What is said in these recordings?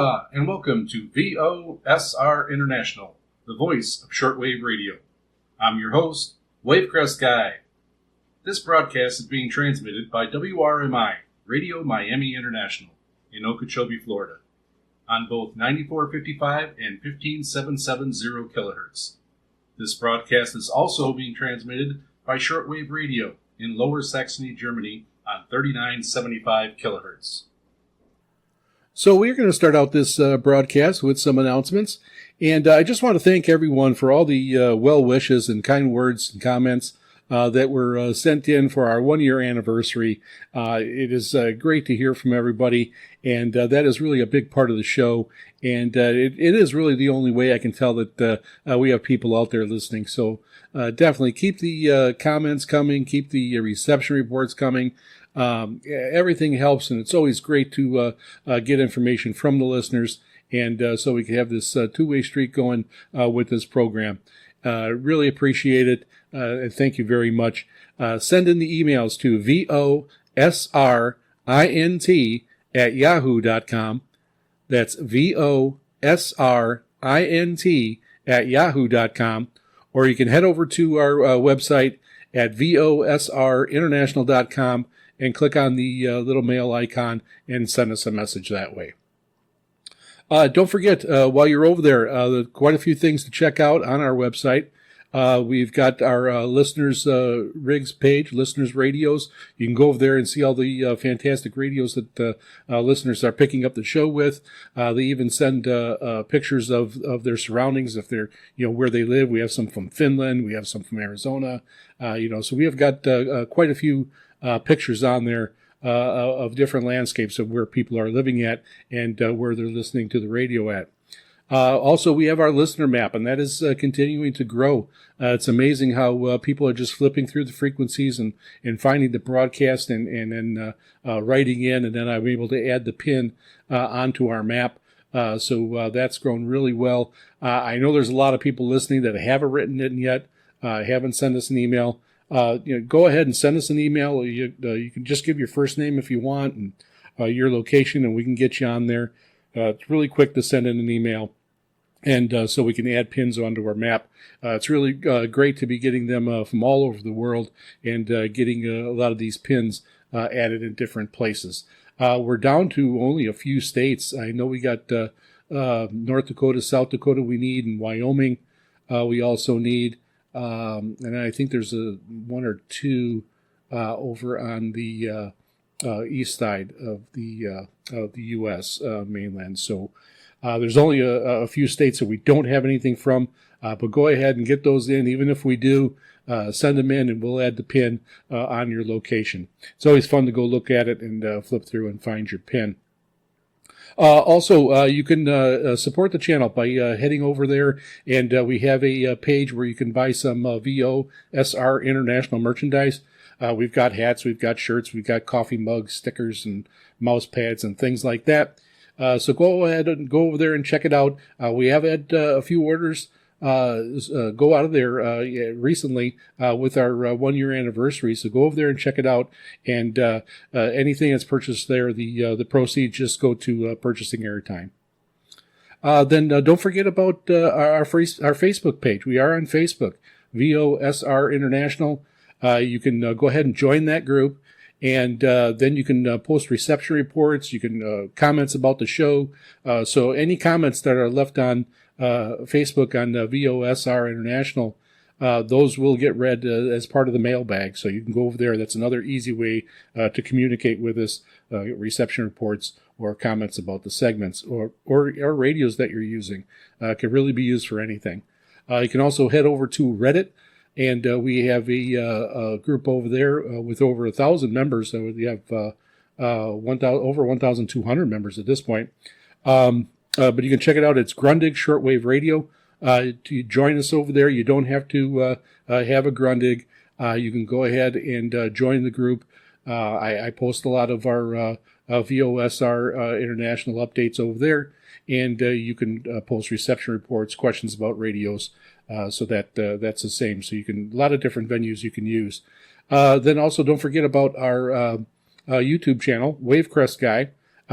Aloha, and welcome to VOSR International, the voice of shortwave radio. I'm your host, Wavecrest Guy. This broadcast is being transmitted by WRMI, Radio Miami International, in Okeechobee, Florida, on both 9455 and 15770 kilohertz. This broadcast is also being transmitted by shortwave radio in Lower Saxony, Germany, on 3975 kilohertz. So we're going to start out this broadcast with some announcements, and I just want to thank everyone for all the well wishes and kind words and comments that were sent in for our 1-year anniversary. It is great to hear from everybody, and that is really a big part of the show, and it is really the only way I can tell that we have people out there listening. So definitely keep the comments coming, keep the reception reports coming. Everything helps, and it's always great to get information from the listeners, and so we can have this two-way street going with this program. Really appreciate it, and thank you very much. Send in the emails to VOSRINT@yahoo.com. That's VOSRINT@yahoo.com, or you can head over to our website at VOSRinternational.com and click on the little mail icon and send us a message that way. Don't forget, while you're over there, quite a few things to check out on our website. We've got our listeners' rigs page, listeners' radios. You can go over there and see all the fantastic radios that listeners are picking up the show with. They even send pictures of their surroundings, if they're, where they live. We have some from Finland. We have some from Arizona. So we have got quite a few pictures on there of different landscapes of where people are living at and where they're listening to the radio at. Also, we have our listener map, and that is continuing to grow. It's amazing how people are just flipping through the frequencies and finding the broadcast and then writing in, and then I'm able to add the pin onto our map. So that's grown really well. I know there's a lot of people listening that haven't written it yet, haven't sent us an email. Go ahead and send us an email. You can just give your first name if you want and your location, and we can get you on there. It's really quick to send in an email, and so we can add pins onto our map. It's really great to be getting them from all over the world and getting a lot of these pins added in different places. We're down to only a few states. I know we got North Dakota, South Dakota we need, and Wyoming we also need. And I think there's one or two over on the east side of the U.S. Mainland. So there's only a few states that we don't have anything from, but go ahead and get those in. Even if we do, send them in, and we'll add the pin on your location. It's always fun to go look at it and flip through and find your pin. Also, you can support the channel by heading over there, and we have a page where you can buy some VOSR International merchandise. We've got hats, we've got shirts, we've got coffee mugs, stickers, and mouse pads, and things like that. So go ahead and go over there and check it out. We have had a few orders go out of there recently with our 1-year anniversary. So go over there and check it out. And anything that's purchased there, the proceeds just go to purchasing airtime. Then don't forget about our Facebook page. We are on Facebook, VOSR International. You can go ahead and join that group. And then you can post reception reports. You can comments about the show. So any comments that are left on Facebook on VOSR International, those will get read as part of the mailbag. So you can go over there. That's another easy way to communicate with us, reception reports or comments about the segments or radios that you're using. Can really be used for anything. You can also head over to Reddit. And we have a group over there with over 1,000 members. So we have over 1,200 members at this point. But you can check it out. It's Grundig Shortwave Radio. To join us over there, you don't have to have a Grundig. You can go ahead and join the group. I post a lot of our VOSR International updates over there. And you can post reception reports, questions about radios. So that's the same. So you can, a lot of different venues you can use. Then also don't forget about our YouTube channel, Wavecrest Guy.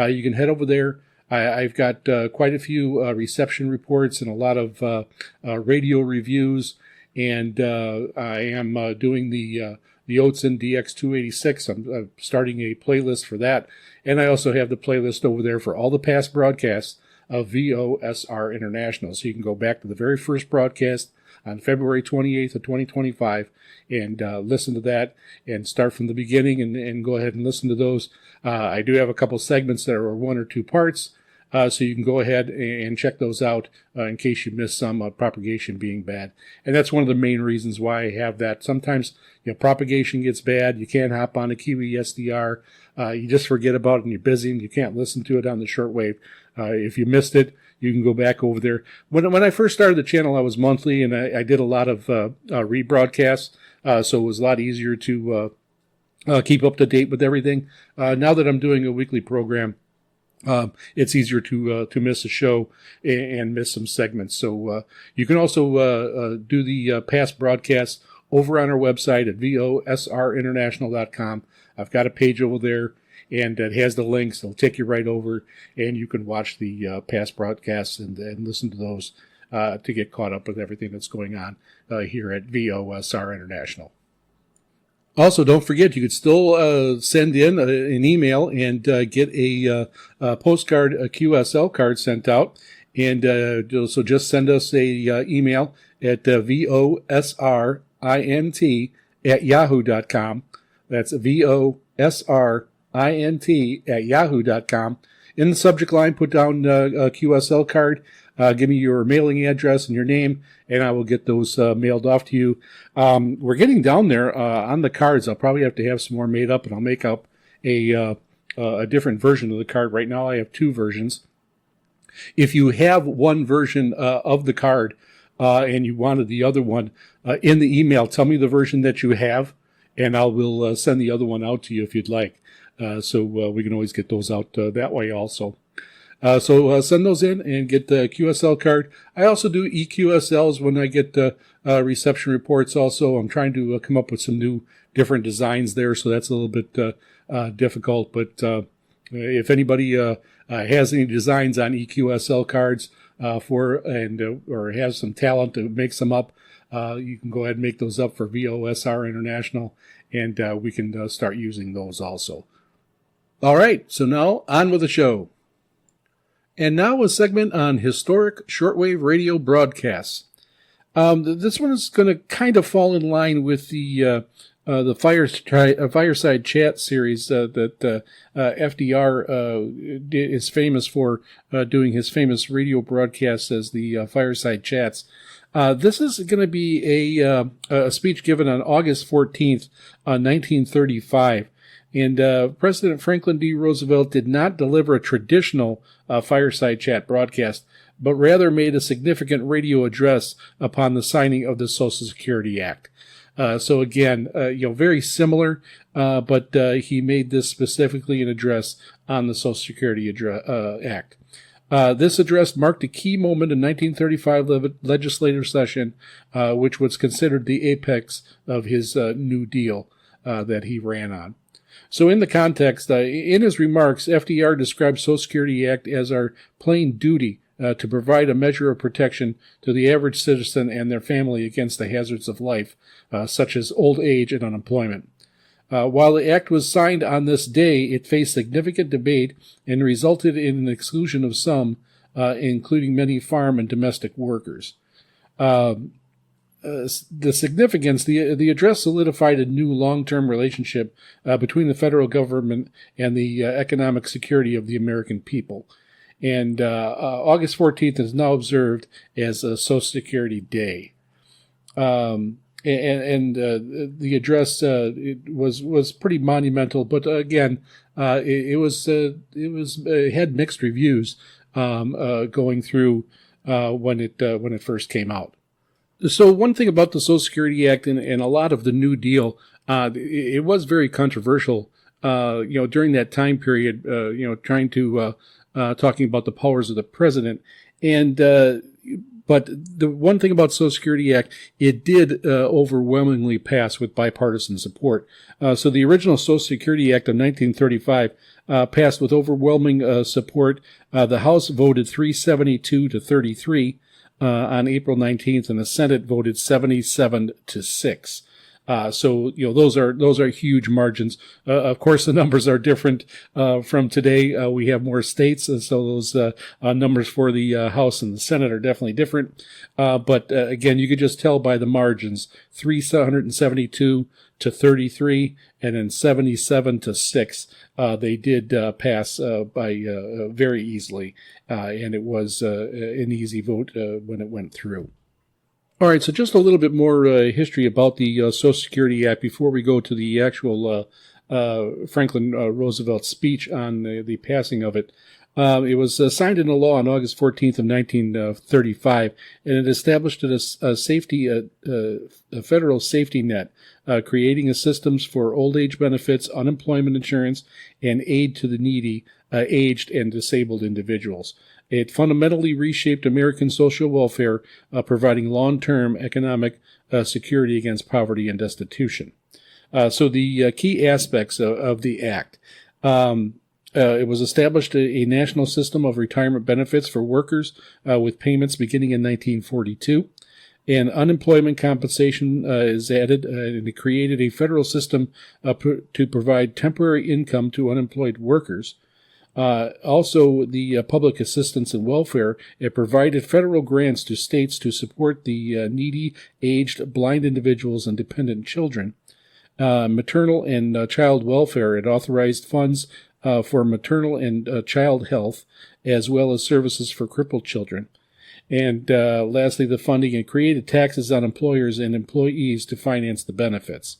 You can head over there. I've got quite a few reception reports and a lot of radio reviews, and I am doing the Oatson DX286. I'm starting a playlist for that, and I also have the playlist over there for all the past broadcasts of VOSR International. So you can go back to the very first broadcast on February 28th of 2025 and listen to that and start from the beginning and go ahead and listen to those. I do have a couple segments that are 1 or 2 parts, so you can go ahead and check those out in case you missed some, propagation being bad. And that's one of the main reasons why I have that. Sometimes propagation gets bad. You can't hop on a Kiwi SDR. You just forget about it and you're busy and you can't listen to it on the shortwave. If you missed it, you can go back over there. When I first started the channel, I was monthly, and I did a lot of rebroadcasts, so it was a lot easier to keep up to date with everything. Now that I'm doing a weekly program, it's easier to miss a show and miss some segments. So you can also do the past broadcasts over on our website at VOSRinternational.com. I've got a page over there, and it has the links. It'll take you right over, and you can watch the past broadcasts and listen to those to get caught up with everything that's going on here at VOSR International. Also, don't forget, you could still send in an email and get a postcard, a QSL card sent out. And so just send us a email at VOSRINT@yahoo.com. That's VOSRINT@yahoo.com. In the subject line, put down a QSL card. Give me your mailing address and your name, and I will get those mailed off to you. We're getting down there on the cards. I'll probably have to have some more made up, and I'll make up a different version of the card. Right now I have 2 versions. If you have one version of the card and you wanted the other one, in the email, tell me the version that you have, and I will send the other one out to you if you'd like. So we can always get those out that way also. So send those in and get the QSL card. I also do EQSLs when I get reception reports also. I'm trying to come up with some new different designs there, so that's a little bit difficult. But if anybody has any designs on EQSL cards or has some talent to make some up, you can go ahead and make those up for VOSR International, and we can start using those also. All right, so now on with the show. And now a segment on historic shortwave radio broadcasts. This one is going to kind of fall in line with the fireside chat series that FDR is famous for doing his famous radio broadcasts as the fireside chats. This is going to be a speech given on August 14th, 1935. And President Franklin D. Roosevelt did not deliver a traditional fireside chat broadcast, but rather made a significant radio address upon the signing of the Social Security Act. So again, very similar, but he made this specifically an address on the Social Security Act. This address marked a key moment in 1935 legislative session, which was considered the apex of his New Deal that he ran on. So in the context, in his remarks, FDR described Social Security Act as our plain duty to provide a measure of protection to the average citizen and their family against the hazards of life, such as old age and unemployment. While the act was signed on this day, it faced significant debate and resulted in an exclusion of some, including many farm and domestic workers. The significance, the address solidified a new long-term relationship between the federal government and the economic security of the American people. And August 14th is now observed as a Social Security Day. The address was pretty monumental, but again, it had mixed reviews going through when it first came out. So one thing about the Social Security Act and a lot of the New Deal, it was very controversial, during that time period, trying to, talking about the powers of the president. And, but the one thing about Social Security Act, it did overwhelmingly pass with bipartisan support. So the original Social Security Act of 1935 passed with overwhelming support. The House voted 372 to 33 on April 19th, and the Senate voted 77 to 6. So those are huge margins. Of course, the numbers are different from today. We have more states, and so those numbers for the House and the Senate are definitely different. But again, you could just tell by the margins: 372 to 33, and then 77 to 6. They did pass by very easily, and it was an easy vote when it went through. All right, so just a little bit more history about the Social Security Act before we go to the actual Franklin Roosevelt speech on the passing of it. It was signed into law on August 14th of 1935, and it established a federal safety net, creating a systems for old age benefits, unemployment insurance, and aid to the needy, aged and disabled individuals. It fundamentally reshaped American social welfare, providing long-term economic security against poverty and destitution. So the key aspects of the Act. It was established a national system of retirement benefits for workers with payments beginning in 1942. And unemployment compensation is added, and it created a federal system to provide temporary income to unemployed workers. Also, the public assistance and welfare, it provided federal grants to states to support the needy, aged, blind individuals and dependent children. Maternal and child welfare, it authorized funds for maternal and child health, as well as services for crippled children. And lastly, the funding, it created taxes on employers and employees to finance the benefits.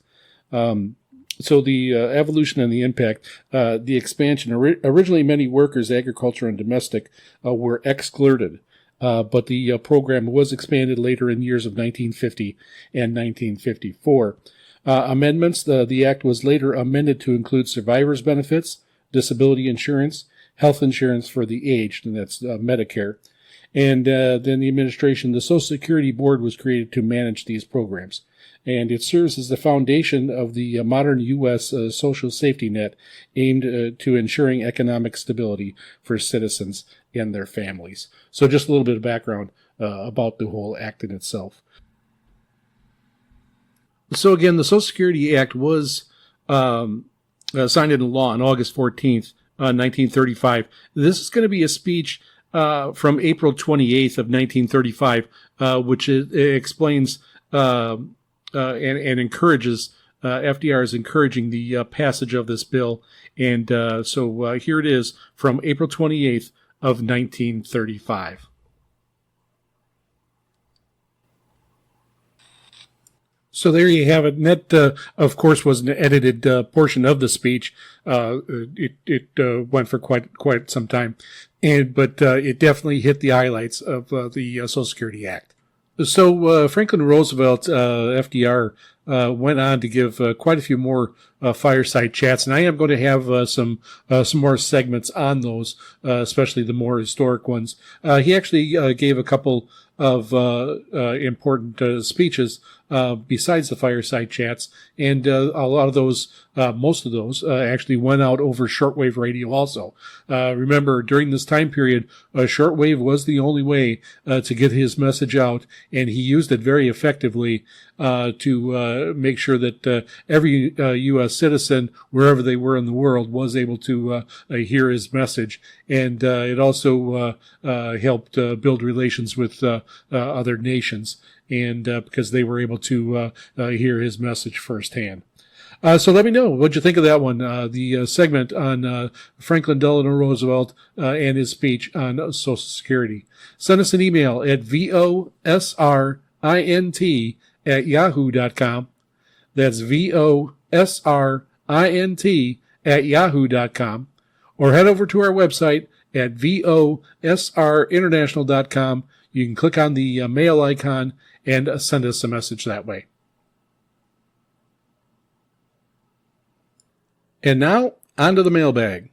So the evolution and the impact, the expansion. Originally, many workers, agriculture and domestic, were excluded, but the program was expanded later in years of 1950 and 1954. Amendments, the Act was later amended to include survivors' benefits, disability insurance, health insurance for the aged, and that's Medicare. And then the administration, the Social Security Board was created to manage these programs. And it serves as the foundation of the modern U.S. Social safety net aimed to ensuring economic stability for citizens and their families. So just a little bit of background about the whole act in itself. So again, the Social Security Act was signed into law on August 14th, 1935. This is going to be a speech from April 28th of 1935, which explains and encourages, FDR is encouraging the passage of this bill. And so here it is from April 28th of 1935. So there you have it. And that, of course, was an edited portion of the speech. It went for quite some time, but it definitely hit the highlights of the Social Security Act. So Franklin Roosevelt, FDR, went on to give quite a few more fireside chats, and I am going to have some more segments on those, especially the more historic ones. He actually gave a couple of important speeches besides the fireside chats, and a lot of those, most of those, actually went out over shortwave radio also. Remember, during this time period, shortwave was the only way to get his message out, and he used it very effectively to make sure that every U.S. citizen, wherever they were in the world, was able to hear his message. And it also helped build relations with other nations, and because they were able to hear his message firsthand. So let me know what you think of that one, the segment on Franklin Delano Roosevelt and his speech on Social Security. Send us an email at VOSRINT@yahoo.com. That's VOSRINT@yahoo.com. Or head over to our website at VOSRinternational.com. You can click on the mail icon and send us a message that way. And now, on to the mailbag.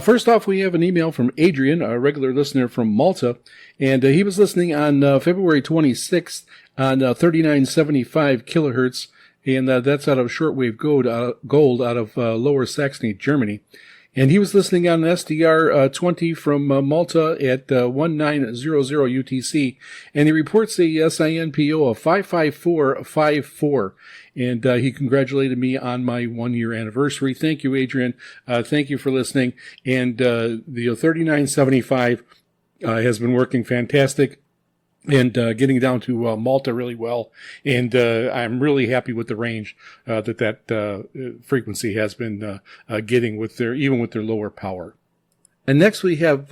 First off, we have an email from Adrian, a regular listener from Malta, and he was listening on February 26th on 3975 kilohertz, and that's out of shortwave gold out of Lower Saxony, Germany. And he was listening on SDR 20 from Malta at 1900 UTC, and he reports a SINPO of 55454. And he congratulated me on my 1-year anniversary. Thank you, Adrian. Thank you for listening. And the 3975 has been working fantastic and getting down to Malta really well. And I'm really happy with the range that frequency has been getting with even with their lower power. And next we have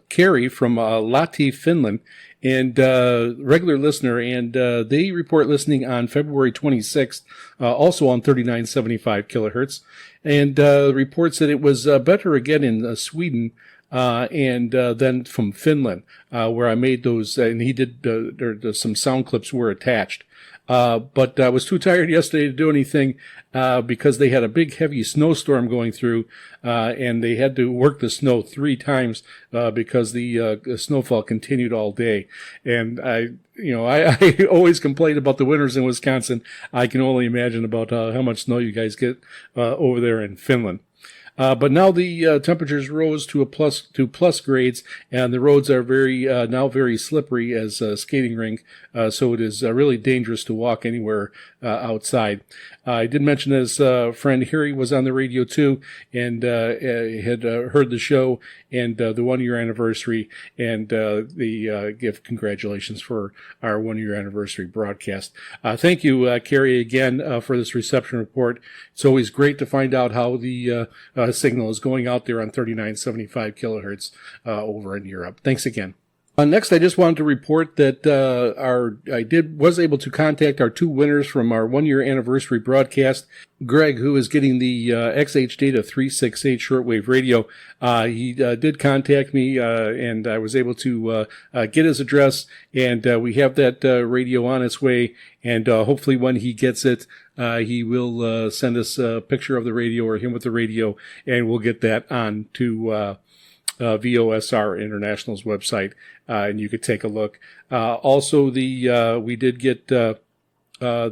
Carrie from Lahti, Finland, and regular listener, and they report listening on February 26th, also on 3975 kilohertz, and reports that it was better again in Sweden and then from Finland, where I made those, and he did, some sound clips were attached. But I was too tired yesterday to do anything because they had a big, heavy snowstorm going through, and they had to work the snow 3 times because the snowfall continued all day. And I always complain about the winters in Wisconsin. I can only imagine about how much snow you guys get over there in Finland. But now the temperatures rose to plus grades, and the roads are now very slippery as a skating rink. So it is really dangerous to walk anywhere outside. I did mention his friend Harry was on the radio too, and had heard the show and the 1-year anniversary, and the give congratulations for our 1-year anniversary broadcast. Thank you, Carrie, again for this reception report. It's always great to find out how the signal is going out there on 3975 kilohertz over in Europe. Thanks again. Next, I just wanted to report that I was able to contact our 2 winners from our 1-year anniversary broadcast. Greg, who is getting the XH Data 368 shortwave radio, he did contact me, and I was able to get his address, and we have that radio on its way, and hopefully when he gets it, he will send us a picture of the radio or him with the radio, and we'll get that on to VOSR International's website, and you could take a look. Also, we did get the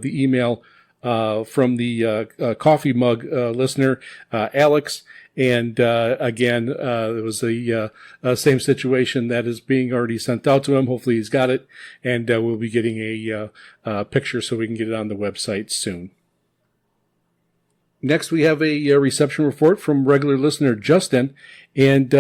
email from the coffee mug listener, Alex, and again, it was the same situation that is being already sent out to him. Hopefully he's got it, and we'll be getting a picture so we can get it on the website soon. Next, we have a reception report from regular listener Justin, and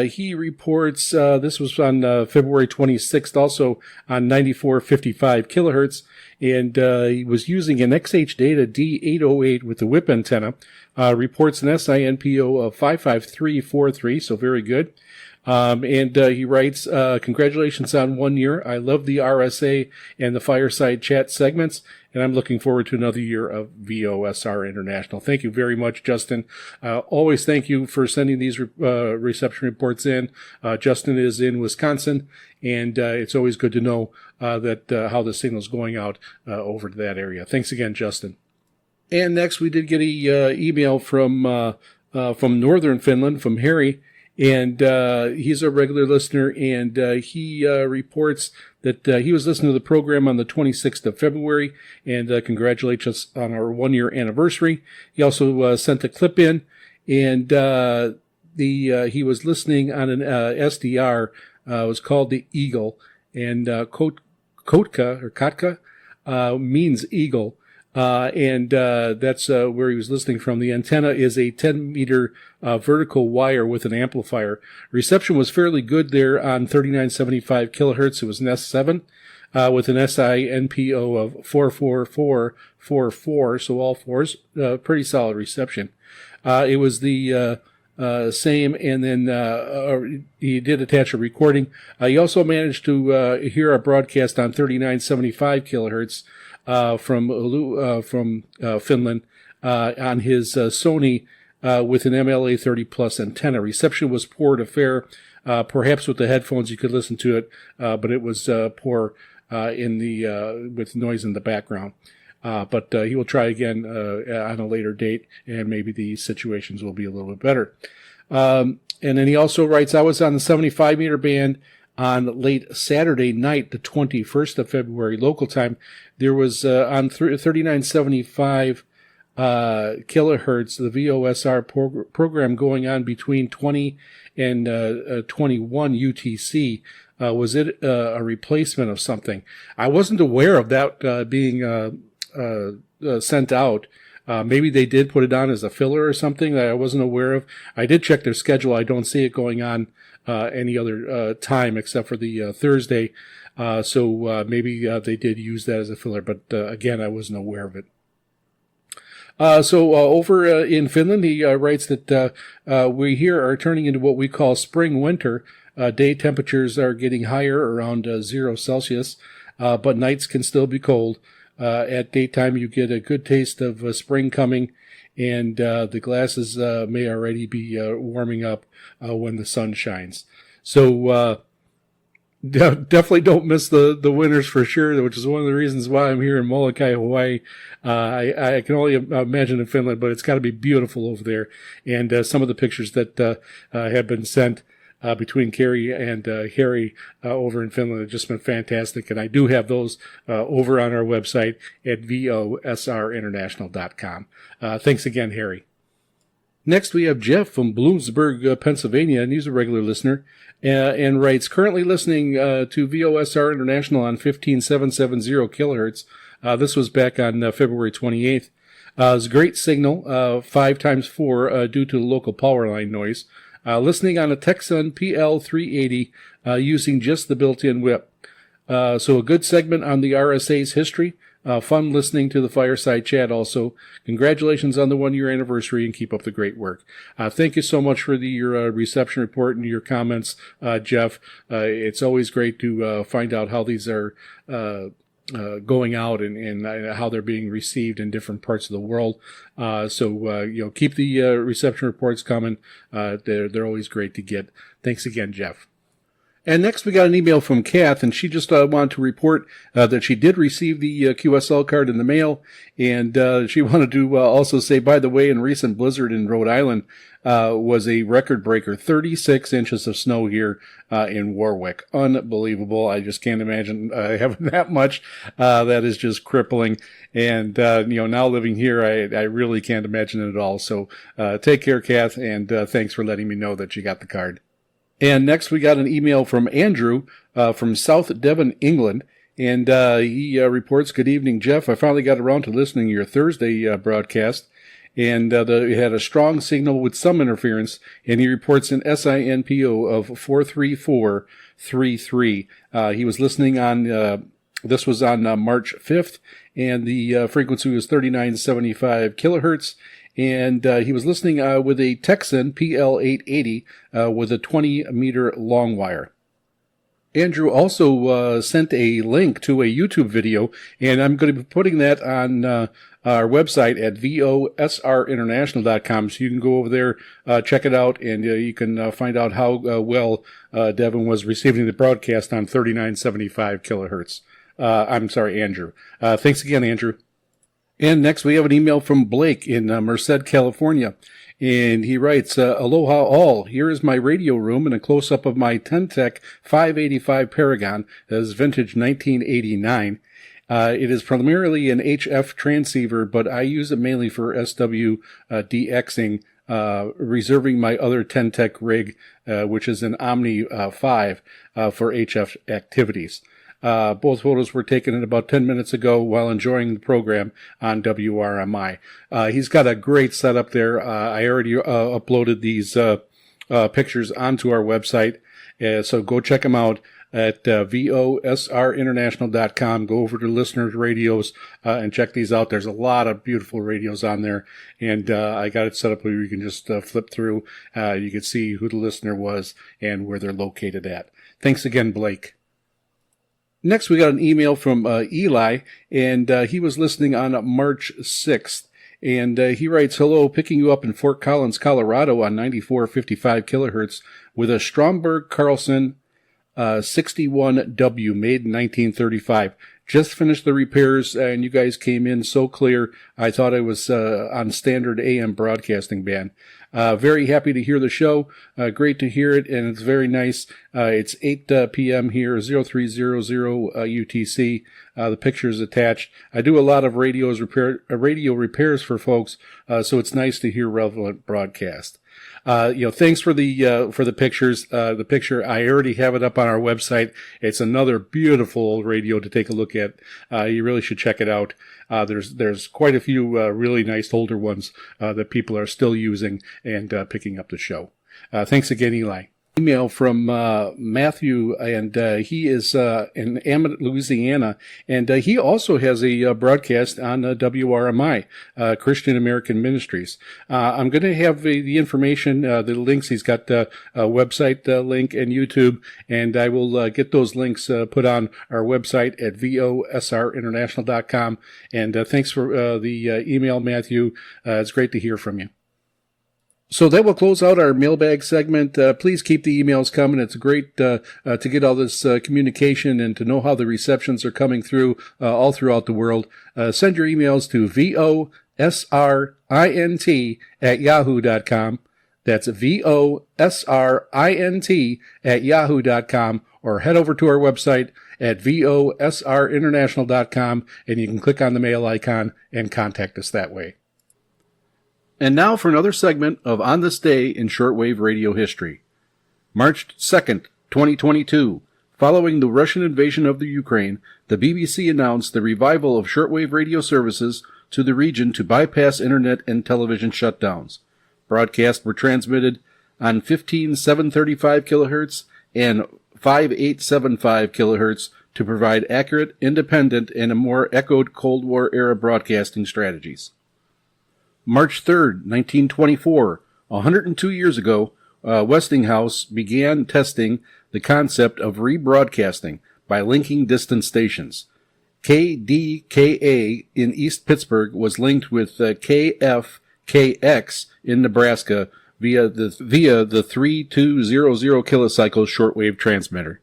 he reports, this was on February 26th, also on 9455 kilohertz, and he was using an XH Data D808 with the whip antenna, reports an SINPO of 55343, so very good. And he writes, congratulations on 1 year. I love the RSA and the fireside chat segments, and I'm looking forward to another year of VOSR International. Thank you very much, Justin. Always thank you for sending these reception reports in. Justin is in Wisconsin, and it's always good to know that how the signal is going out over to that area. Thanks again, Justin. And next, we did get a email from northern Finland, from Harry. And he's a regular listener, and he reports that he was listening to the program on the 26th of February, and congratulates us on our 1-year anniversary. He also sent a clip in, and he was listening on an SDR. It was called the Eagle, and Kotka means eagle. And that's where he was listening from. The antenna is a 10-meter vertical wire with an amplifier. Reception was fairly good there on 3975 kilohertz. It was an S7 with an SINPO of 44444, so all fours. Pretty solid reception. It was the same, and then he did attach a recording. He also managed to hear our broadcast on 3975 kilohertz from Finland on his Sony with an MLA 30 plus antenna. Reception was poor to fair. Perhaps with the headphones you could listen to it, but it was poor in the with noise in the background. But he will try again on a later date, and maybe the situations will be a little bit better. And then he also writes, I was on the 75-meter band on late Saturday night, the 21st of February, local time. There was on 3975 kilohertz, the VOSR program going on between 20 and 21 UTC. Was it a replacement of something? I wasn't aware of that being sent out. Maybe they did put it on as a filler or something that I wasn't aware of. I did check their schedule. I don't see it going on any other time except for the Thursday. So maybe they did use that as a filler, but again, I wasn't aware of it. So over in Finland, he writes that we here are turning into what we call spring-winter. Day temperatures are getting higher around 0 Celsius, but nights can still be cold. At daytime, you get a good taste of spring coming, and the glasses may already be warming up when the sun shines. So definitely don't miss the winters for sure, which is one of the reasons why I'm here in Molokai, Hawaii. I can only imagine in Finland, but it's got to be beautiful over there. And some of the pictures that have been sent between Carrie and Harry over in Finland have just been fantastic. And I do have those over on our website at VOSRinternational.com. Thanks again, Harry. Next, we have Jeff from Bloomsburg, Pennsylvania, and he's a regular listener, and writes, currently listening to VOSR International on 15770 kilohertz. This was back on February 28th. It's a great signal, 5x4 due to local power line noise. Listening on a Texan PL380 using just the built-in whip. So a good segment on the RSA's history. Fun listening to the fireside chat also. Congratulations on the 1-year anniversary and keep up the great work. Thank you so much for your reception report and your comments, Jeff. It's always great to find out how these are going out and how they're being received in different parts of the world. So keep the reception reports coming. They're always great to get. Thanks again, Jeff. And next we got an email from Kath, and she just wanted to report that she did receive the QSL card in the mail, and she wanted to also say, by the way, in recent blizzard in Rhode Island was a record breaker, 36 inches of snow here in Warwick. Unbelievable. I just can't imagine having that much. That is just crippling. And, now living here, I really can't imagine it at all. So take care, Kath, and thanks for letting me know that you got the card. And next we got an email from Andrew from South Devon, England. And he reports, good evening, Jeff. I finally got around to listening to your Thursday broadcast. And he had a strong signal with some interference. And he reports an SINPO of 43433. He was listening on, this was on March 5th. And the frequency was 3975 kilohertz. And he was listening with a Texan PL880 with a 20-meter long wire. Andrew also sent a link to a YouTube video, and I'm going to be putting that on our website at VOSRinternational.com. So you can go over there, check it out, and you can find out how well Devin was receiving the broadcast on 3975 kilohertz. I'm sorry, Andrew. Thanks again, Andrew. And next we have an email from Blake in Merced, California. And he writes, aloha all. Here is my radio room and a close-up of my Tentec 585 Paragon. That is vintage 1989. It is primarily an HF transceiver, but I use it mainly for SW DXing, reserving my other Tentec rig, which is an Omni 5, for HF activities. Both photos were taken in about 10 minutes ago while enjoying the program on WRMI. He's got a great setup there. I already uploaded these pictures onto our website, so go check them out at VOSRinternational.com. Go over to Listeners Radios and check these out. There's a lot of beautiful radios on there, and I got it set up where you can just flip through. You can see who the listener was and where they're located at. Thanks again, Blake. Next, we got an email from Eli, and he was listening on March 6th. And he writes, hello, picking you up in Fort Collins, Colorado on 9455 kilohertz with a Stromberg Carlson 61W made in 1935. Just finished the repairs, and you guys came in so clear, I thought I was on standard AM broadcasting band. Very happy to hear the show. Great to hear it, and it's very nice. It's 8 p.m. here, 0300 UTC. The picture's attached. I do a lot of radio repairs for folks, so it's nice to hear relevant broadcast. Thanks for the pictures. The picture, I already have it up on our website. It's another beautiful radio to take a look at. You really should check it out. There's quite a few really nice older ones that people are still using and picking up the show. Thanks again, Eli. Email from Matthew, and he is in Ammit, Louisiana, and he also has a broadcast on WRMI, Christian American Ministries. I'm going to have the information, the links. He's got a website link and YouTube, and I will get those links put on our website at VOSRinternational.com. And thanks for the email, Matthew. It's great to hear from you. So that will close out our mailbag segment. Please keep the emails coming. It's great to get all this communication and to know how the receptions are coming through all throughout the world. Send your emails to VOSRINT@yahoo.com. That's VOSRINT@yahoo.com, or head over to our website at VOSRinternational.com, and you can click on the mail icon and contact us that way. And now for another segment of On This Day in Shortwave Radio History. March 2nd, 2022. Following the Russian invasion of the Ukraine, the BBC announced the revival of shortwave radio services to the region to bypass internet and television shutdowns. Broadcasts were transmitted on 15735 kHz and 5875 kHz to provide accurate, independent, and more echoed Cold War-era broadcasting strategies. March 3rd, 1924, 102 years ago, Westinghouse began testing the concept of rebroadcasting by linking distant stations. KDKA in East Pittsburgh was linked with KFKX in Nebraska via the 3200 kilocycle shortwave transmitter.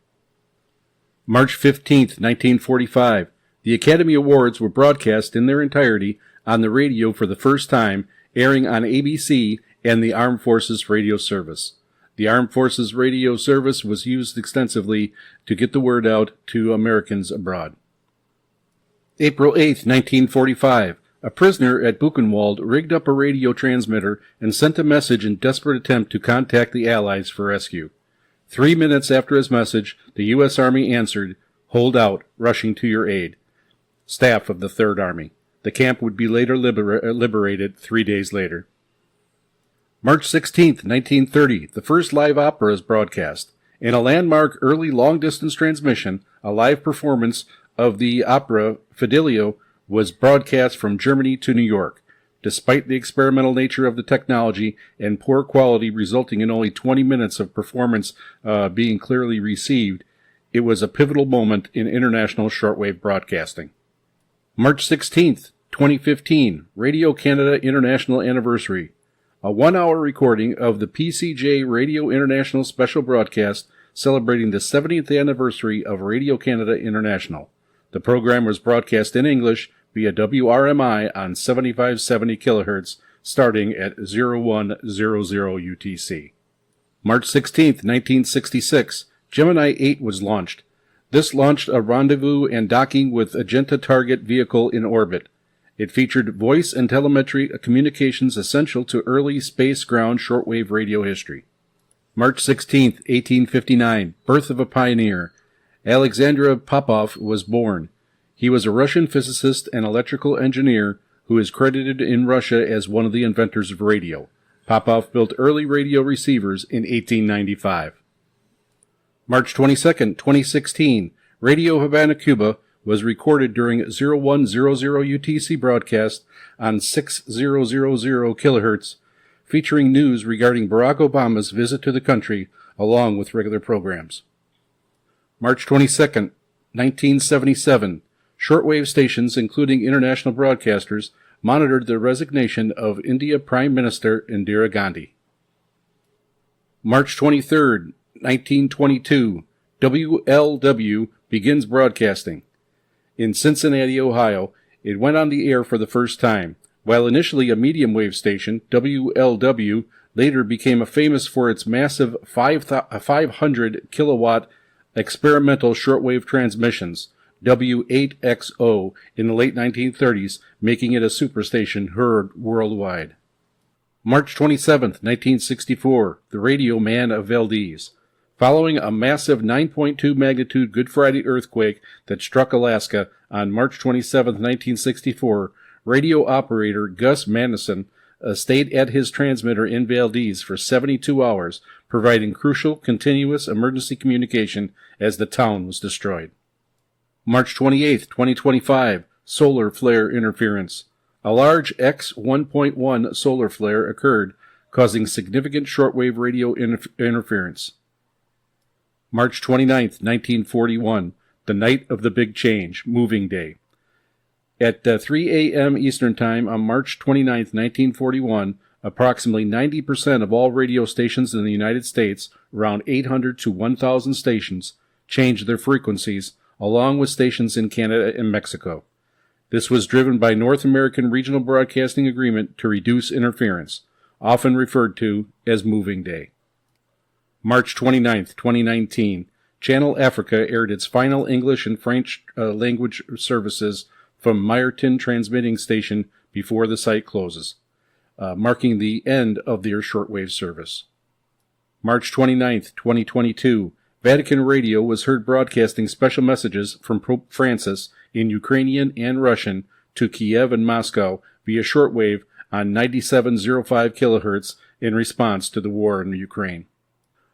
March 15th, 1945, the Academy Awards were broadcast in their entirety on the radio for the first time, airing on ABC and the Armed Forces Radio Service. The Armed Forces Radio Service was used extensively to get the word out to Americans abroad. April 8th, 1945, a prisoner at Buchenwald rigged up a radio transmitter and sent a message in desperate attempt to contact the Allies for rescue. 3 minutes after his message, the U.S. Army answered, "Hold out, rushing to your aid." Staff of the Third Army. The camp would be later liberated 3 days later. March 16th, 1930, the first live opera is broadcast. In a landmark early long-distance transmission, a live performance of the opera Fidelio was broadcast from Germany to New York. Despite the experimental nature of the technology and poor quality resulting in only 20 minutes of performance being clearly received, it was a pivotal moment in international shortwave broadcasting. March 16th, 2015, Radio Canada International Anniversary. A 1-hour recording of the PCJ Radio International special broadcast celebrating the 70th anniversary of Radio Canada International. The program was broadcast in English via WRMI on 7570 kHz starting at 0100 UTC. March 16th, 1966, Gemini 8 was launched. This launched a rendezvous and docking with Agenta target vehicle in orbit. It featured voice and telemetry communications essential to early space-ground shortwave radio history. March 16, 1859, birth of a pioneer. Alexander Popov was born. He was a Russian physicist and electrical engineer who is credited in Russia as one of the inventors of radio. Popov built early radio receivers in 1895. March 22, 2016, Radio Havana, Cuba was recorded during 0100 UTC broadcast on 6000 kHz, featuring news regarding Barack Obama's visit to the country, along with regular programs. March 22, 1977, shortwave stations, including international broadcasters, monitored the resignation of India Prime Minister Indira Gandhi. March 23, 1922, WLW begins broadcasting. In Cincinnati, Ohio, it went on the air for the first time. While initially a medium wave station, WLW later became famous for its massive 500 kilowatt experimental shortwave transmissions, W8XO, in the late 1930s, making it a superstation heard worldwide. March 27, 1964, the Radio Man of Valdez. Following a massive 9.2 magnitude Good Friday earthquake that struck Alaska on March 27, 1964, radio operator Gus Madison stayed at his transmitter in Valdez for 72 hours, providing crucial, continuous emergency communication as the town was destroyed. March 28, 2025, solar flare interference. A large X1.1 solar flare occurred, causing significant shortwave radio interference. March 29, 1941, the night of the big change, moving day. At 3 a.m. Eastern Time on March 29, 1941, approximately 90% of all radio stations in the United States, around 800 to 1,000 stations, changed their frequencies, along with stations in Canada and Mexico. This was driven by North American Regional Broadcasting Agreement to reduce interference, often referred to as Moving Day. March 29, 2019, Channel Africa aired its final English and French language services from Meyerton Transmitting Station before the site closes, marking the end of their shortwave service. March 29, 2022, Vatican Radio was heard broadcasting special messages from Pope Francis in Ukrainian and Russian to Kiev and Moscow via shortwave on 9705 kHz in response to the war in Ukraine.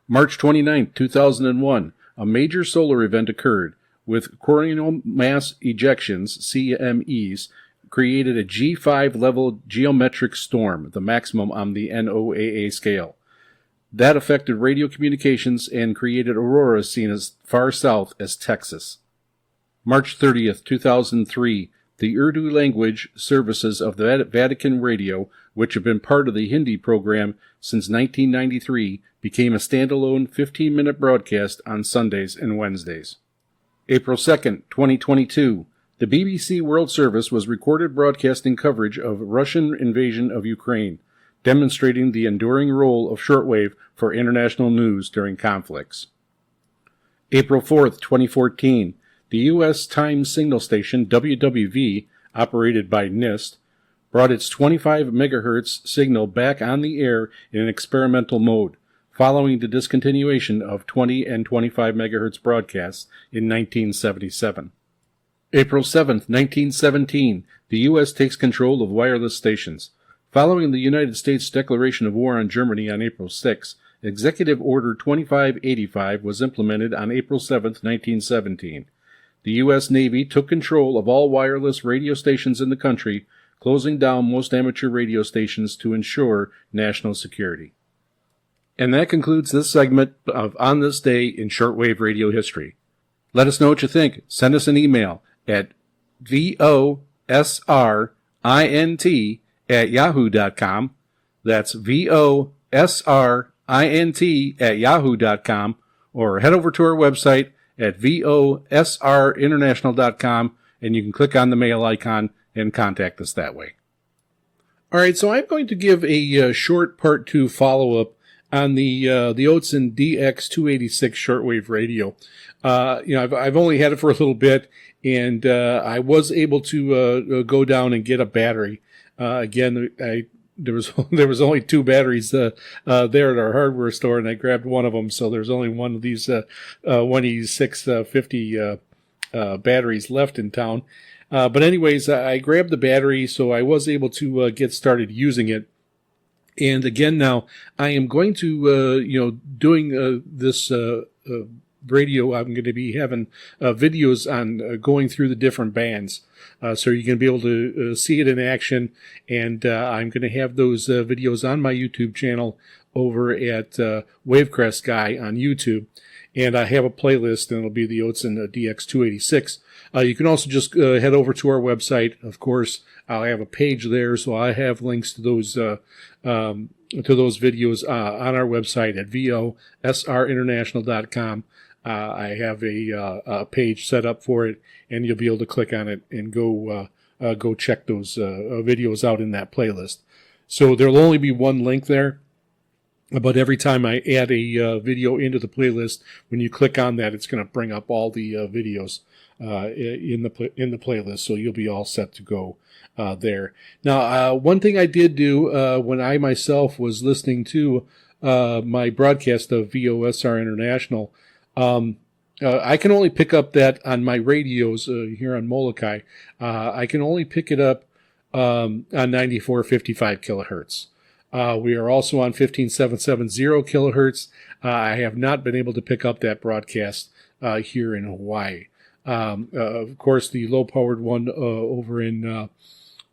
March 29, 2001, a major solar event occurred, with coronal mass ejections, CMEs, created a G5 level geometric storm, the maximum on the NOAA scale. That affected radio communications and created auroras seen as far south as Texas. March 30th, 2003, the Urdu language services of the Vatican Radio, which have been part of the Hindi program since 1993, became a standalone 15-minute broadcast on Sundays and Wednesdays. April 2nd, 2022, the BBC World Service was recorded broadcasting coverage of Russian invasion of Ukraine, demonstrating the enduring role of shortwave for international news during conflicts. April 4th, 2014, the U.S. time signal station WWV, operated by NIST, brought its 25 MHz signal back on the air in an experimental mode, following the discontinuation of 20 and 25 MHz broadcasts in 1977. April 7, 1917, the U.S. takes control of wireless stations. Following the United States declaration of war on Germany on April 6, Executive Order 2585 was implemented on April 7, 1917. The U.S. Navy took control of all wireless radio stations in the country, closing down most amateur radio stations to ensure national security. And that concludes this segment of On This Day in Shortwave Radio History. Let us know what you think. Send us an email at VOSRINT@yahoo.com. That's VOSRINT@yahoo.com. Or head over to our website at VOSRinternational.com, and you can click on the mail icon and contact us that way. All right, so I'm going to give a short part 2 follow-up on the Oatson DX286 shortwave radio. I've only had it for a little bit, and I was able to go down and get a battery. Again, there was only 2 batteries there at our hardware store, and I grabbed one of them. So there's only one of these 650 batteries left in town. But anyways, I grabbed the battery, so I was able to get started using it. And again, now I am going to, doing this radio, I'm going to be having videos on going through the different bands. So you're going to be able to see it in action. And I'm going to have those videos on my YouTube channel over at Wavecrest Guy on YouTube. And I have a playlist, and it'll be the Oatson DX286. You can also just head over to our website. Of course, I'll have a page there, so I have links to those videos on our website at VOSRinternational.com. I have a page set up for it, and you'll be able to click on it and go check those videos out in that playlist. So there'll only be one link there. But every time I add a video into the playlist, when you click on that, it's going to bring up all the videos in the playlist, so you'll be all set to go there. Now, one thing I did do when I myself was listening to my broadcast of VOSR International, I can only pick up that on my radios here on Molokai. I can only pick it up on 94.55 kilohertz. We are also on 15.770 kilohertz. I have not been able to pick up that broadcast here in Hawaii. Of course, the low-powered one over in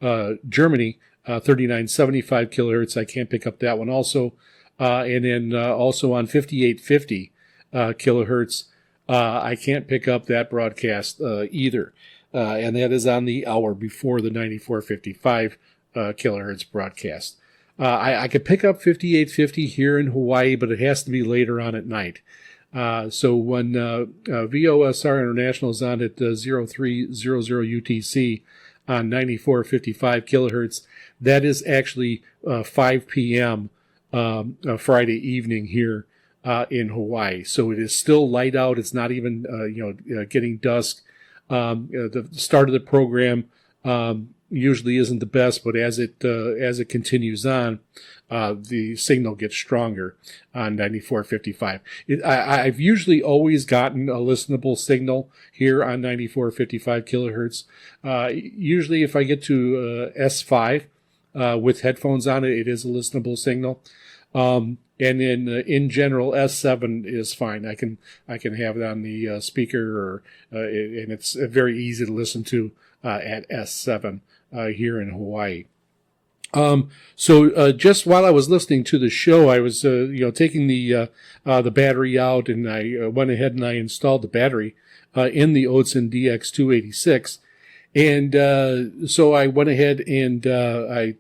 Germany, 39.75 kilohertz, I can't pick up that one also. And then also on 58.50 kilohertz, I can't pick up that broadcast either. And that is on the hour before the 94.55 kilohertz broadcast. I could pick up 58.50 here in Hawaii, but it has to be later on at night. So when VOSR International is on at 0300 UTC on 94.55 kilohertz, that is actually 5 p.m. Friday evening here in Hawaii. So it is still light out. It's not even getting dusk. The start of the program usually isn't the best, but as it continues on, the signal gets stronger on 94.55. I've usually always gotten a listenable signal here on 94.55 kilohertz. Usually if I get to S5 with headphones on it, it is a listenable signal. And in general, S7 is fine. I can have it on the speaker, and it's very easy to listen to at S7 here in Hawaii. So just while I was listening to the show, I was taking the battery out, and I went ahead and I installed the battery in the Odson DX286, and so I went ahead and I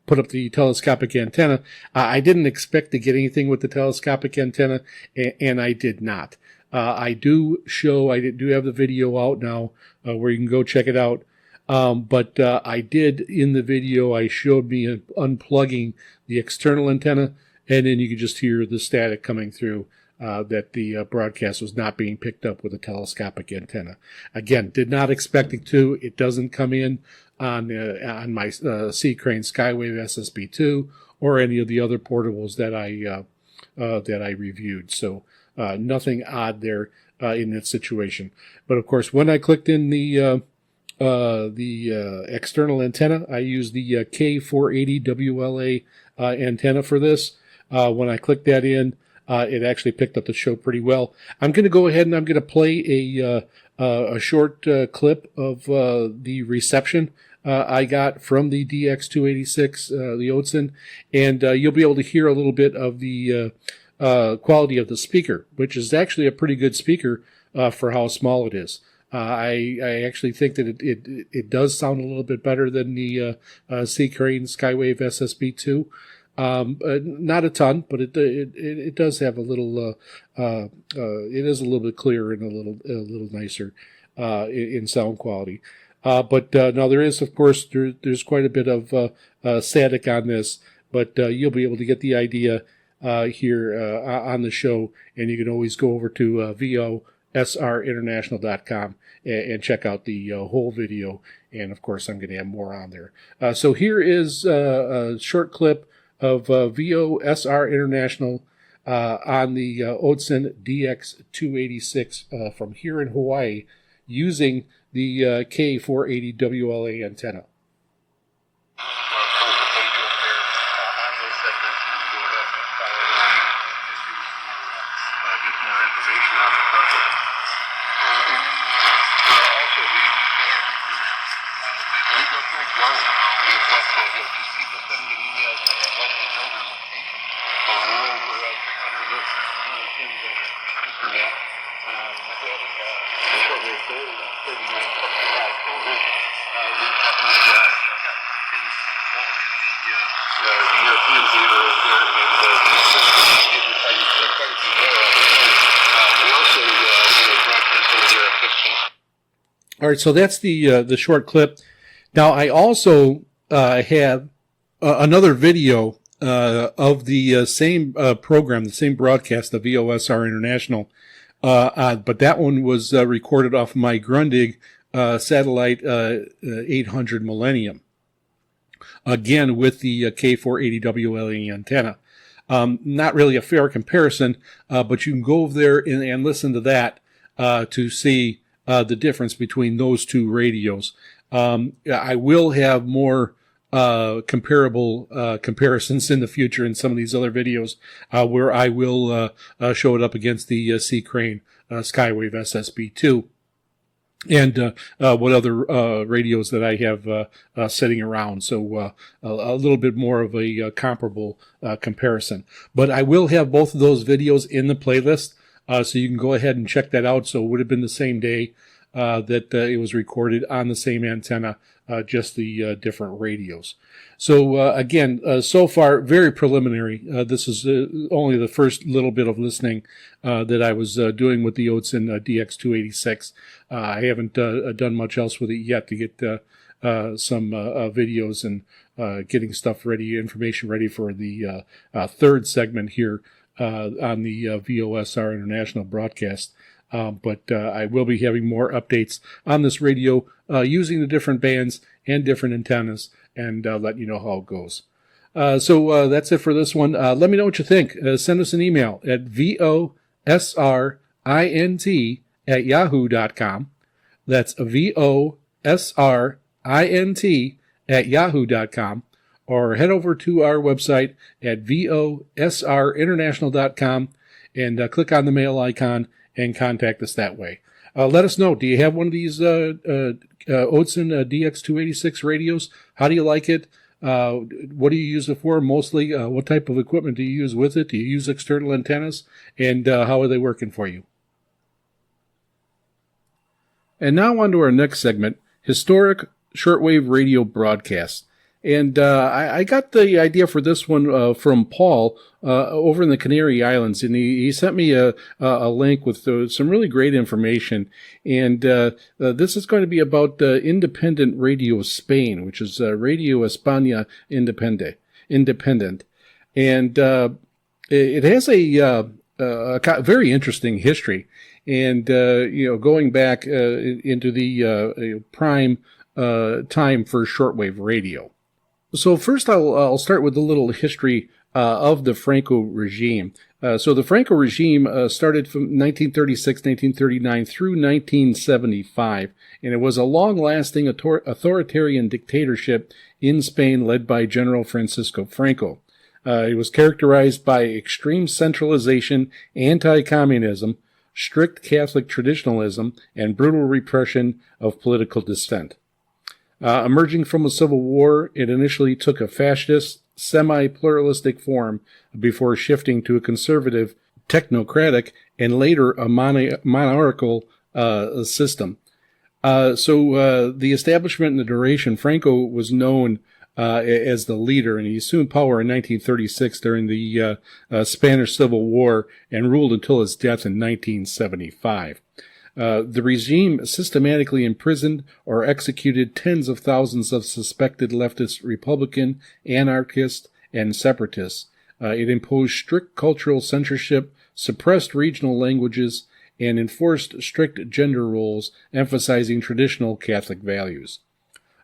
put up the telescopic antenna. I didn't expect to get anything with the telescopic antenna, and I did not. I do have the video out now where you can go check it out. But I did, in the video, I showed me unplugging the external antenna, and then you could just hear the static coming through that the broadcast was not being picked up with a telescopic antenna. Again, did not expect it to. It doesn't come in on my Sea Crane Skywave SSB2 or any of the other portables that I reviewed. So nothing odd there in that situation. But of course, when I clicked in the external antenna, I used the K480 WLA antenna for this. When I clicked that in, it actually picked up the show pretty well. I'm going to go ahead and I'm going to play a short clip of the reception I got from the DX286, the Odson, and you'll be able to hear a little bit of the quality of the speaker, which is actually a pretty good speaker for how small it is. I actually think that it does sound a little bit better than the Sea Crane Skywave SSB2. Not a ton, but it does have a little. It is a little bit clearer and a little nicer in sound quality. But now there is, of course, there's quite a bit of static on this, but you'll be able to get the idea here on the show, and you can always go over to VOSRinternational.com and check out the whole video. And of course, I'm going to have more on there. So here is a short clip of VOSR International on the Odson DX286 from here in Hawaii using the K480 WLA antenna. All right, so that's the short clip. Now, I also have another video of the same program, the same broadcast, the VOSR International, but that one was recorded off my Grundig satellite 800 Millennium, again with the K480WLE antenna. Not really a fair comparison, but you can go over there and listen to that to see the difference between those two radios. I will have more comparable comparisons in the future in some of these other videos where I will show it up against the C. Crane Skywave SSB2 and what other radios that I have sitting around. So a little bit more of a comparable comparison. But I will have both of those videos in the playlist, so you can go ahead and check that out. So it would have been the same day that it was recorded on the same antenna, just the different radios. So again, so far, very preliminary. This is only the first little bit of listening that I was doing with the Oatson DX286. I haven't done much else with it yet to get some videos and getting stuff ready, information ready for the third segment here on the VOSR International broadcast. But I will be having more updates on this radio using the different bands and different antennas and let you know how it goes. So that's it for this one. Let me know what you think. Send us an email at VOSRINT@yahoo.com. That's VOSRINT@yahoo.com. Or head over to our website at VOSRinternational.com and click on the mail icon and contact us that way. Let us know. Do you have one of these Oatson DX286 radios? How do you like it? What do you use it for mostly? What type of equipment do you use with it? Do you use external antennas? And how are they working for you? And now on to our next segment, historic shortwave radio broadcasts. And I got the idea for this one from Paul over in the Canary Islands, and he sent me a link with some really great information. And this is going to be about Independent Radio Spain, which is Radio España Independent. And it has a very interesting history. And, going back into the prime time for shortwave radio. So first I'll start with a little history of the Franco regime. So the Franco regime started from 1936, 1939 through 1975, and it was a long-lasting authoritarian dictatorship in Spain led by General Francisco Franco. It was characterized by extreme centralization, anti-communism, strict Catholic traditionalism, and brutal repression of political dissent. Emerging from a civil war, it initially took a fascist, semi-pluralistic form before shifting to a conservative, technocratic, and later a monarchical system. So the establishment and the duration, Franco was known as the leader, and he assumed power in 1936 during the Spanish Civil War and ruled until his death in 1975. The regime systematically imprisoned or executed tens of thousands of suspected leftist Republican, anarchist, and separatists. It imposed strict cultural censorship, suppressed regional languages, and enforced strict gender roles, emphasizing traditional Catholic values.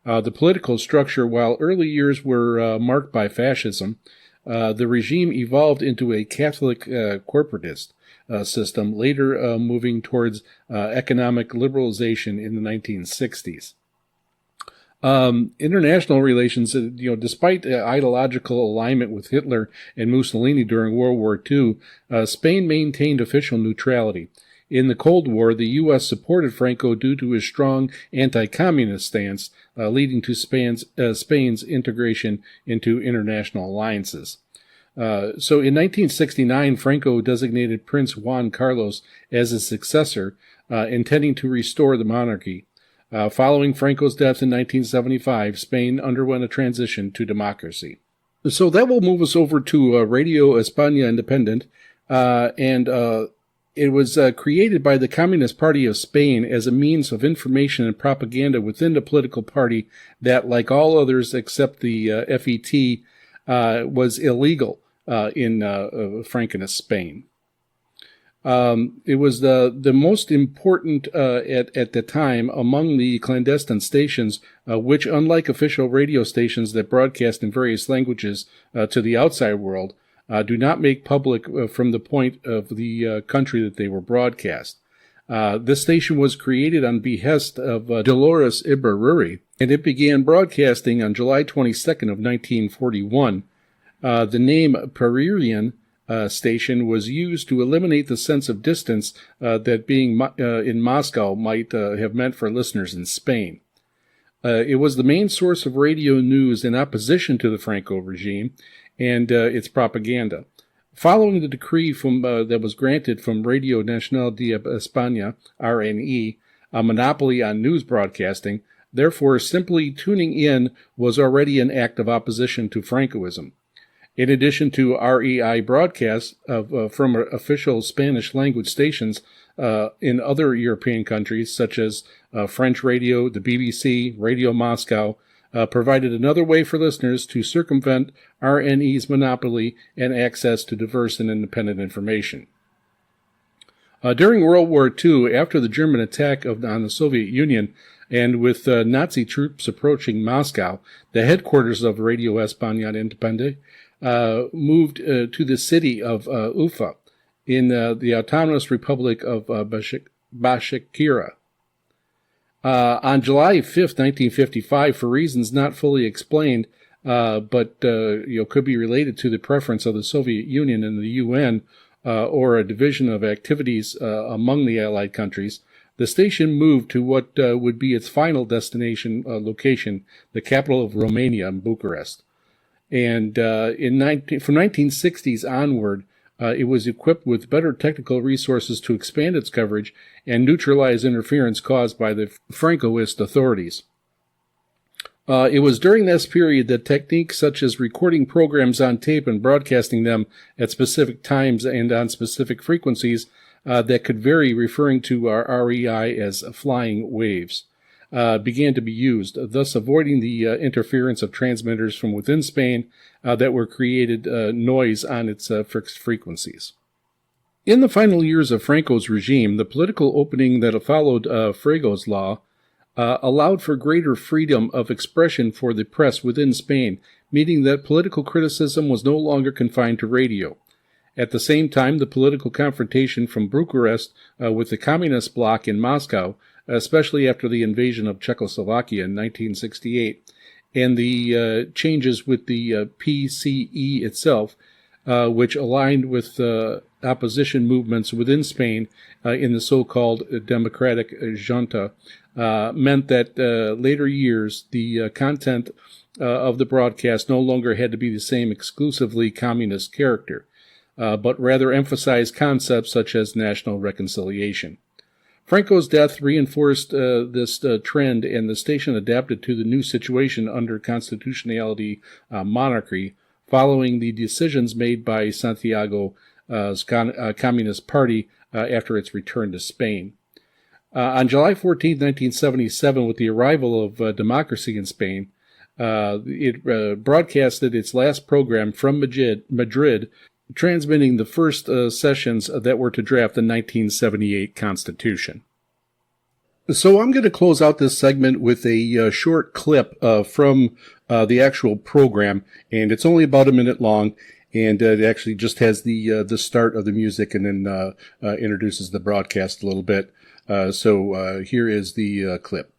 The political structure, while early years were marked by fascism, the regime evolved into a Catholic corporatist system, later moving towards economic liberalization in the 1960s. International relations, despite ideological alignment with Hitler and Mussolini during World War II, Spain maintained official neutrality. In the Cold War, the U.S. supported Franco due to his strong anti-communist stance, leading to Spain's integration into international alliances. So in 1969, Franco designated Prince Juan Carlos as his successor, intending to restore the monarchy. Following Franco's death in 1975, Spain underwent a transition to democracy. So that will move us over to Radio España Independent, and it was created by the Communist Party of Spain as a means of information and propaganda within the political party that, like all others except the FET, was illegal in Francoist Spain. It was the most important at the time among the clandestine stations, which, unlike official radio stations that broadcast in various languages to the outside world, do not make public from the point of the country that they were broadcast. This station was created on behest of Dolores Ibarruri, and it began broadcasting on July 22nd of 1941. The name Pereirian station was used to eliminate the sense of distance that being in Moscow might have meant for listeners in Spain. It was the main source of radio news in opposition to the Franco regime and its propaganda. Following the decree that was granted from Radio Nacional de España, RNE, a monopoly on news broadcasting, therefore simply tuning in was already an act of opposition to Francoism. In addition to REI broadcasts from official Spanish-language stations in other European countries, such as French radio, the BBC, Radio Moscow, provided another way for listeners to circumvent RNE's monopoly and access to diverse and independent information. During World War II, after the German attack on the Soviet Union, and with Nazi troops approaching Moscow, the headquarters of Radio España Independiente moved to the city of Ufa in the Autonomous Republic of Bashkiria. On July 5th, 1955, for reasons not fully explained, but could be related to the preference of the Soviet Union and the UN or a division of activities among the Allied countries, the station moved to what would be its final destination location, the capital of Romania, Bucharest. And from 1960s onward, it was equipped with better technical resources to expand its coverage and neutralize interference caused by the Francoist authorities. It was during this period that techniques such as recording programs on tape and broadcasting them at specific times and on specific frequencies that could vary, referring to our REI as flying waves, began to be used, thus avoiding the interference of transmitters from within Spain that were created noise on its fixed frequencies. In the final years of Franco's regime, the political opening that followed Frago's law allowed for greater freedom of expression for the press within Spain, meaning that political criticism was no longer confined to radio. At the same time, the political confrontation from Bucharest with the communist bloc in Moscow, especially after the invasion of Czechoslovakia in 1968, and the changes with the PCE itself, which aligned with opposition movements within Spain in the so-called democratic junta, meant that later years the content of the broadcast no longer had to be the same exclusively communist character, but rather emphasized concepts such as national reconciliation. Franco's death reinforced this trend, and the station adapted to the new situation under constitutionality monarchy, following the decisions made by Santiago's Communist Party after its return to Spain. On July 14, 1977, with the arrival of democracy in Spain, it broadcasted its last program from Madrid, transmitting the first sessions that were to draft the 1978 Constitution. So I'm going to close out this segment with a short clip from the actual program, and it's only about a minute long, and it actually just has the start of the music and then introduces the broadcast a little bit. So here is the clip.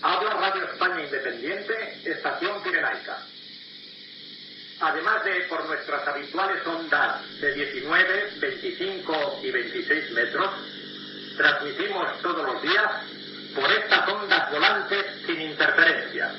Habla Radio España Independiente, Estación Pirenaica. Además de por nuestras habituales ondas de 19, 25 y 26 metros, transmitimos todos los días por estas ondas volantes sin interferencia.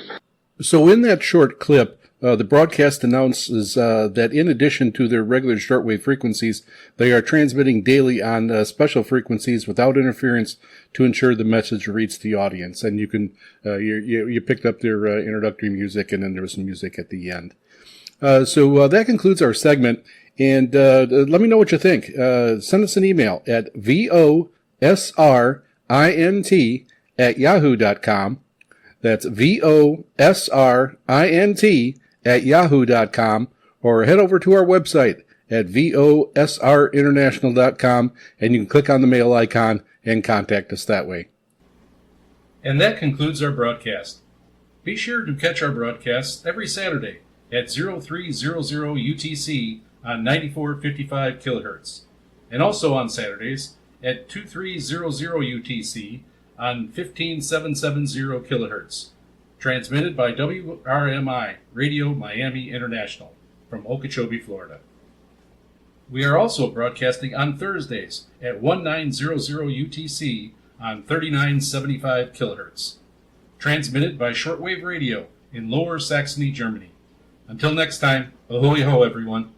So in that short clip, the broadcast announces that in addition to their regular shortwave frequencies, they are transmitting daily on special frequencies without interference to ensure the message reaches the audience. And you can you picked up their introductory music, and then there was some music at the end. So that concludes our segment, and let me know what you think. Send us an email at VOSRINT@yahoo.com. That's VOSRINT@yahoo.com, or head over to our website at VOSRinternational.com, and you can click on the mail icon and contact us that way. And that concludes our broadcast. Be sure to catch our broadcasts every Saturday at 0300 UTC on 9455 kHz, and also on Saturdays at 2300 UTC on 15770 kHz, transmitted by WRMI Radio Miami International from Okeechobee, Florida. We are also broadcasting on Thursdays at 1900 UTC on 3975 kHz, transmitted by Shortwave Radio in Lower Saxony, Germany. Until next time, ahoy ho everyone.